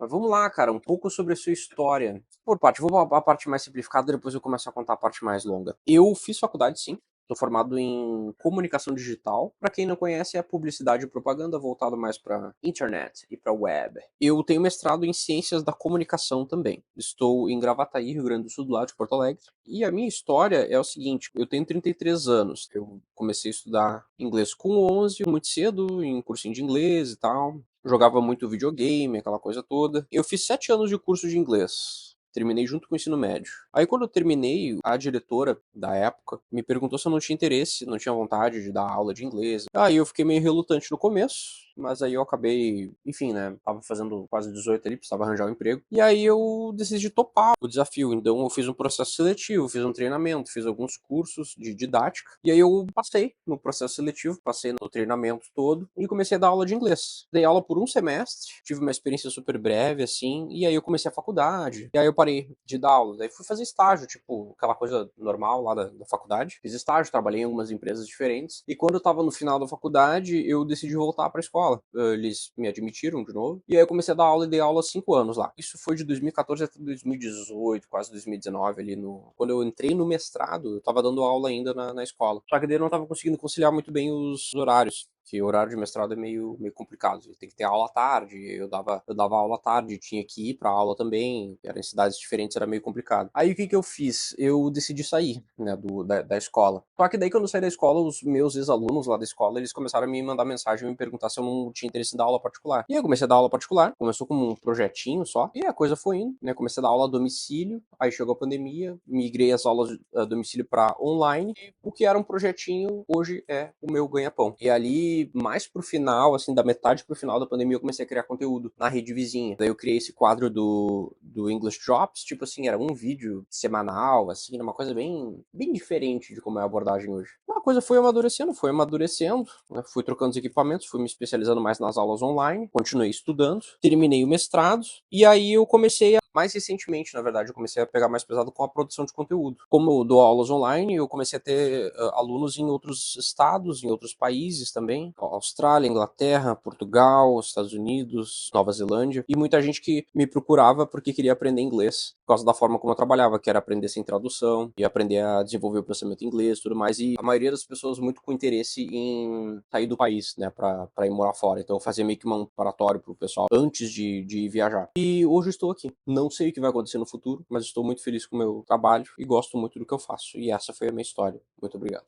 Mas vamos lá, cara, um pouco sobre a sua história. Por parte, vou a parte mais simplificada, depois eu começo a contar a parte mais longa. Eu fiz faculdade, sim. Sou formado em comunicação digital. Para quem não conhece, é publicidade e propaganda voltado mais para internet e para web. Eu tenho mestrado em ciências da comunicação também. Estou em Gravataí, Rio Grande do Sul, do lado de Porto Alegre. E a minha história é o seguinte: eu tenho 33 anos. Eu comecei a estudar inglês com 11, muito cedo, em um cursinho de inglês e tal. Jogava muito videogame, aquela coisa toda. Eu fiz 7 anos de curso de inglês. Terminei junto com o ensino médio. Aí quando eu terminei, a diretora da época me perguntou se eu não tinha interesse, não tinha vontade de dar aula de inglês. Aí eu fiquei meio relutante no começo, mas aí eu acabei, enfim, né, tava fazendo quase 18 ali, precisava arranjar um emprego. E aí eu decidi topar o desafio. Então eu fiz um processo seletivo, fiz um treinamento, fiz alguns cursos de didática. E aí eu passei no processo seletivo, passei no treinamento todo e comecei a dar aula de inglês. Dei aula por um semestre, tive uma experiência super breve, assim, e aí eu comecei a faculdade. E aí eu parei de dar aula. Daí fui fazer estágio, tipo, aquela coisa normal lá da faculdade. Fiz estágio, trabalhei em algumas empresas diferentes. E quando eu tava no final da faculdade, eu decidi voltar pra escola. Eles me admitiram de novo. E aí eu comecei a dar aula e dei aula há 5 anos lá. Isso foi de 2014 até 2018, quase 2019 ali no... Quando eu entrei no mestrado, eu tava dando aula ainda na escola. Só que daí eu não tava conseguindo conciliar muito bem os horários. Que o horário de mestrado é meio complicado. Tem que ter aula à tarde. Eu dava aula à tarde, tinha que ir pra aula também. Era em cidades diferentes, era meio complicado. Aí o que que eu fiz? Eu decidi sair, né, da escola. Só que daí quando eu saí da escola, os meus ex-alunos lá da escola, eles começaram a me mandar mensagem e me perguntar se eu não tinha interesse em dar aula particular. E aí eu comecei a dar aula particular. Começou como um projetinho só. E a coisa foi indo, né? Comecei a dar aula a domicílio. Aí chegou a pandemia, migrei as aulas a domicílio para online. E o que era um projetinho, hoje é o meu ganha-pão. E ali, mais pro final, assim, da metade pro final da pandemia, eu comecei a criar conteúdo na rede vizinha. Daí eu criei esse quadro do English Drops, tipo assim, era um vídeo semanal, assim, uma coisa bem diferente de como é a abordagem hoje. A coisa foi amadurecendo, né? Fui trocando os equipamentos, fui me especializando mais nas aulas online, continuei estudando, terminei o mestrado, e aí eu comecei a, mais recentemente, na verdade, eu comecei a pegar mais pesado com a produção de conteúdo. Como eu dou aulas online, eu comecei a ter alunos em outros estados, em outros países também, Austrália, Inglaterra, Portugal, Estados Unidos, Nova Zelândia, e muita gente que me procurava porque queria aprender inglês, por causa da forma como eu trabalhava, que era aprender sem tradução, e aprender a desenvolver o pensamento em inglês, tudo mais, e a maioria das pessoas muito com interesse em sair do país, né, pra ir morar fora. Então eu fazia meio que um preparatório pro pessoal antes de ir viajar. E hoje eu estou aqui. Não sei o que vai acontecer no futuro, mas estou muito feliz com o meu trabalho e gosto muito do que eu faço. E essa foi a minha história. Muito obrigado.